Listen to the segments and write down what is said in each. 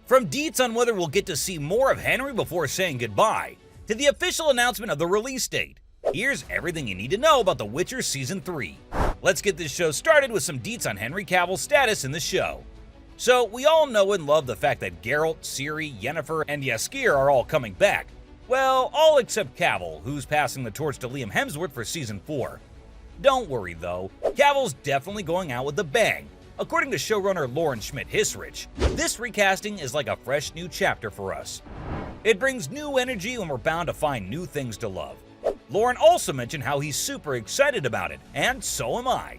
From deets on whether we'll get to see more of Henry before saying goodbye, to the official announcement of the release date, here's everything you need to know about The Witcher Season 3. Let's get this show started with some deets on Henry Cavill's status in the show. So, we all know and love the fact that Geralt, Ciri, Yennefer, and Jaskier are all coming back. Well, all except Cavill, who's passing the torch to Liam Hemsworth for Season 4. Don't worry though, Cavill's definitely going out with a bang. According to showrunner Lauren Schmidt-Hissrich, this recasting is like a fresh new chapter for us. It brings new energy and we're bound to find new things to love. Lauren also mentioned how he's super excited about it, and so am I.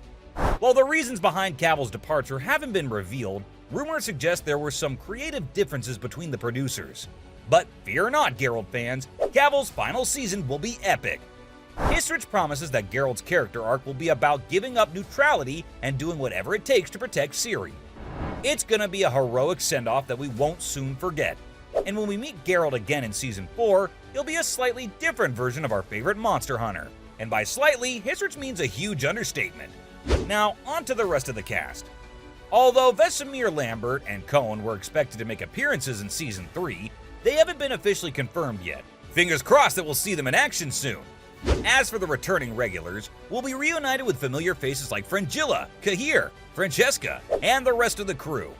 While the reasons behind Cavill's departure haven't been revealed, rumors suggest there were some creative differences between the producers. But fear not, Geralt fans, Cavill's final season will be epic. Hissrich promises that Geralt's character arc will be about giving up neutrality and doing whatever it takes to protect Ciri. It's gonna be a heroic send-off that we won't soon forget. And when we meet Geralt again in Season 4, he'll be a slightly different version of our favorite monster hunter. And by slightly, Hissrich means a huge understatement. Now, on to the rest of the cast. Although Vesemir Lambert and Cohen were expected to make appearances in Season 3, they haven't been officially confirmed yet. Fingers crossed that we'll see them in action soon. As for the returning regulars, we'll be reunited with familiar faces like Fringilla, Cahir, Francesca, and the rest of the crew.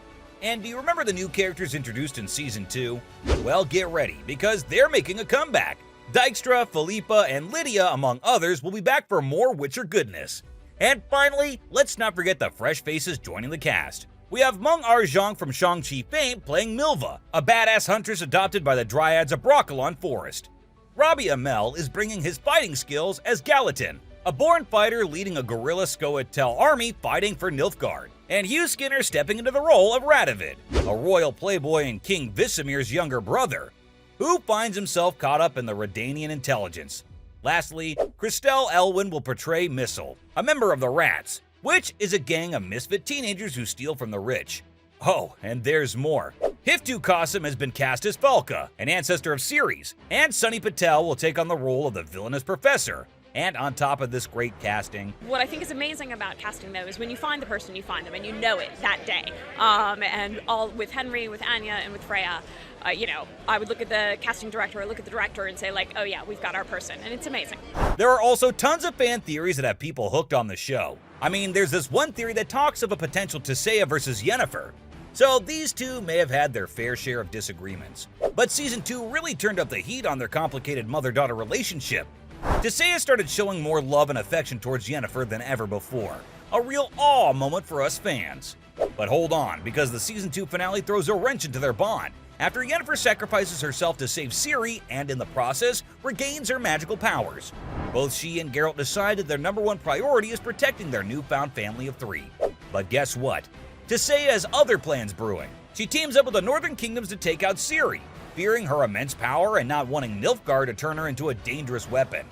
And do you remember the new characters introduced in Season 2? Well, get ready, because they're making a comeback. Dijkstra, Philippa, and Lydia, among others, will be back for more Witcher goodness. And finally, let's not forget the fresh faces joining the cast. We have Meng Arjong from Shang-Chi fame playing Milva, a badass huntress adopted by the Dryads of Brokilon Forest. Robbie Amell is bringing his fighting skills as Gallatin, a born fighter leading a guerrilla Scoia'tael army fighting for Nilfgaard, and Hugh Skinner stepping into the role of Radovid, a royal playboy and King Vesemir's younger brother, who finds himself caught up in the Redanian intelligence. Lastly, Christelle Elwyn will portray Missile, a member of the Rats, which is a gang of misfit teenagers who steal from the rich. Oh, and there's more. Hiftu Qasim has been cast as Falka, an ancestor of Ciri's, and Sunny Patel will take on the role of the villainous professor. And on top of this great casting, what I think is amazing about casting though is when you find the person, you find them, and you know it that day. And all with Henry, with Anya, and with Freya, I would look at the casting director or look at the director and say like, oh yeah, we've got our person, and it's amazing. There are also tons of fan theories that have people hooked on the show. I mean, there's this one theory that talks of a potential Tissaia versus Yennefer. So these two may have had their fair share of disagreements. But Season 2 really turned up the heat on their complicated mother-daughter relationship. Tissaia started showing more love and affection towards Yennefer than ever before. A real awe moment for us fans. But hold on, because the Season 2 finale throws a wrench into their bond, after Yennefer sacrifices herself to save Ciri and in the process regains her magical powers. Both she and Geralt decide that their number one priority is protecting their newfound family of 3. But guess what? Tissaia has other plans brewing. She teams up with the Northern Kingdoms to take out Ciri, fearing her immense power and not wanting Nilfgaard to turn her into a dangerous weapon.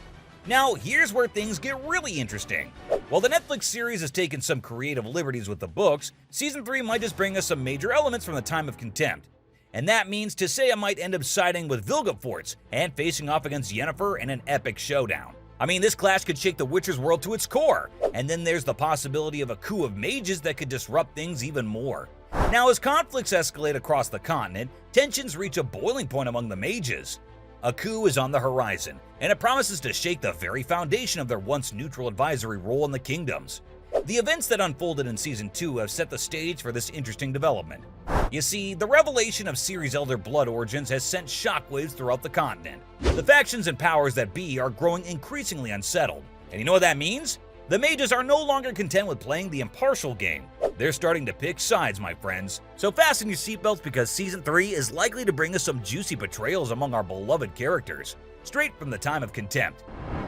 Now, here's where things get really interesting. While the Netflix series has taken some creative liberties with the books, Season 3 might just bring us some major elements from the Time of Contempt. And that means Tissaia might end up siding with Vilgefortz and facing off against Yennefer in an epic showdown. I mean, this clash could shake the Witcher's world to its core, and then there's the possibility of a coup of mages that could disrupt things even more. Now, as conflicts escalate across the continent, tensions reach a boiling point among the mages. A coup is on the horizon, and it promises to shake the very foundation of their once neutral advisory role in the kingdoms. The events that unfolded in Season 2 have set the stage for this interesting development. You see, the revelation of Ciri's Elder Blood origins has sent shockwaves throughout the continent. The factions and powers that be are growing increasingly unsettled. And you know what that means? The mages are no longer content with playing the impartial game. They're starting to pick sides, my friends. So fasten your seatbelts because Season 3 is likely to bring us some juicy betrayals among our beloved characters, straight from the Time of Contempt.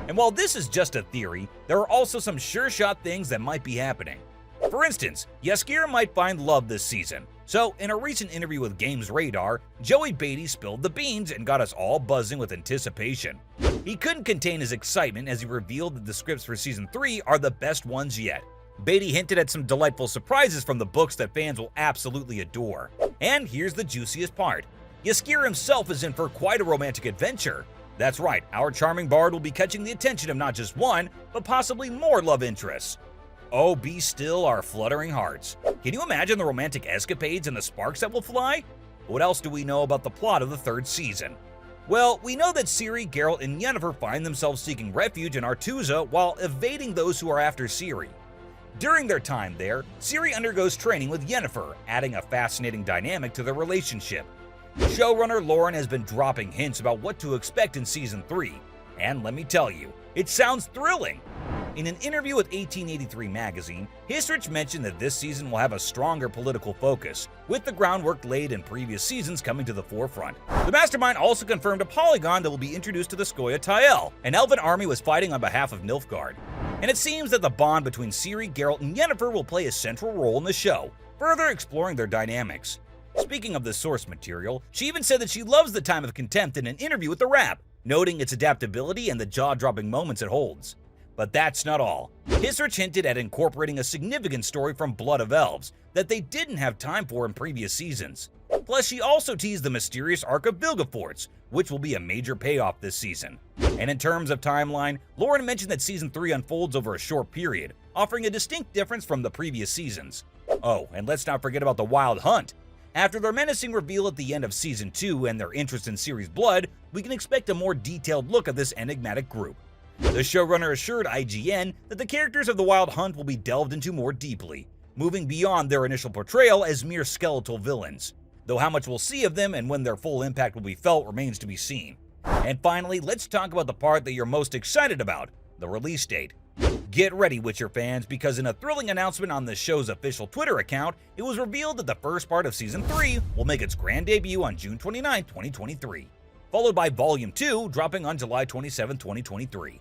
And while this is just a theory, there are also some sure-shot things that might be happening. For instance, Jaskier might find love this season. So, in a recent interview with Games Radar, Joey Batey spilled the beans and got us all buzzing with anticipation. He couldn't contain his excitement as he revealed that the scripts for Season 3 are the best ones yet. Batey hinted at some delightful surprises from the books that fans will absolutely adore. And here's the juiciest part. Jaskier himself is in for quite a romantic adventure. That's right, our charming bard will be catching the attention of not just one, but possibly more love interests. Oh, be still our fluttering hearts. Can you imagine the romantic escapades and the sparks that will fly? What else do we know about the plot of the third season? Well, we know that Ciri, Geralt, and Yennefer find themselves seeking refuge in Aretuza while evading those who are after Ciri. During their time there, Ciri undergoes training with Yennefer, adding a fascinating dynamic to their relationship. Showrunner Lauren has been dropping hints about what to expect in Season 3, and let me tell you, it sounds thrilling! In an interview with 1883 magazine, Hissrich mentioned that this season will have a stronger political focus, with the groundwork laid in previous seasons coming to the forefront. The mastermind also confirmed a polygon that will be introduced to the Skoya Tael, an elven army was fighting on behalf of Nilfgaard. And it seems that the bond between Ciri, Geralt, and Yennefer will play a central role in the show, further exploring their dynamics. Speaking of the source material, she even said that she loves the Time of Contempt in an interview with The Wrap, noting its adaptability and the jaw-dropping moments it holds. But that's not all. Hissrich hinted at incorporating a significant story from Blood of Elves that they didn't have time for in previous seasons. Plus, she also teased the mysterious arc of Vilgefortz, which will be a major payoff this season. And in terms of timeline, Lauren mentioned that Season 3 unfolds over a short period, offering a distinct difference from the previous seasons. Oh, and let's not forget about the Wild Hunt. After their menacing reveal at the end of Season 2 and their interest in Ciri's blood, we can expect a more detailed look at this enigmatic group. The showrunner assured IGN that the characters of the Wild Hunt will be delved into more deeply, moving beyond their initial portrayal as mere skeletal villains. Though how much we'll see of them and when their full impact will be felt remains to be seen. And finally, let's talk about the part that you're most excited about, the release date. Get ready, Witcher fans, because in a thrilling announcement on the show's official Twitter account, it was revealed that the first part of Season 3 will make its grand debut on June 29, 2023, followed by Volume 2 dropping on July 27, 2023.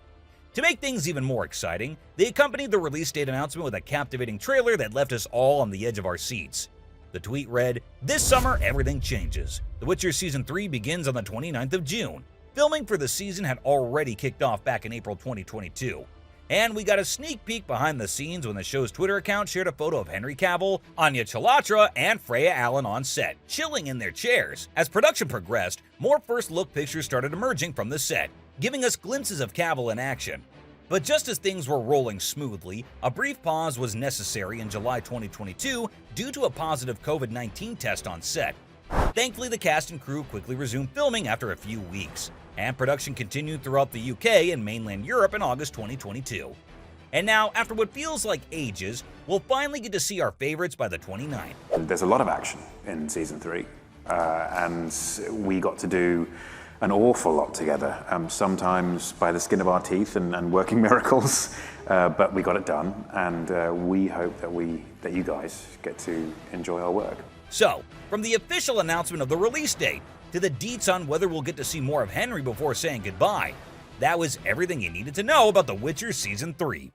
To make things even more exciting, they accompanied the release date announcement with a captivating trailer that left us all on the edge of our seats. The tweet read, "This summer, everything changes. The Witcher Season 3 begins on the 29th of June. Filming for the season had already kicked off back in April 2022. And we got a sneak peek behind the scenes when the show's Twitter account shared a photo of Henry Cavill, Anya Chalotra, and Freya Allan on set, chilling in their chairs. As production progressed, more first-look pictures started emerging from the set, giving us glimpses of Cavill in action. But just as things were rolling smoothly, a brief pause was necessary in July 2022 due to a positive COVID-19 test on set. Thankfully, the cast and crew quickly resumed filming after a few weeks, and production continued throughout the UK and mainland Europe in August 2022. And now, after what feels like ages, we'll finally get to see our favorites by the 29th. There's a lot of action in Season 3, and we got to do an awful lot together, sometimes by the skin of our teeth and working miracles, but we got it done, and we hope that you guys get to enjoy our work. So, from the official announcement of the release date, to the deets on whether we'll get to see more of Henry before saying goodbye, that was everything you needed to know about The Witcher Season 3.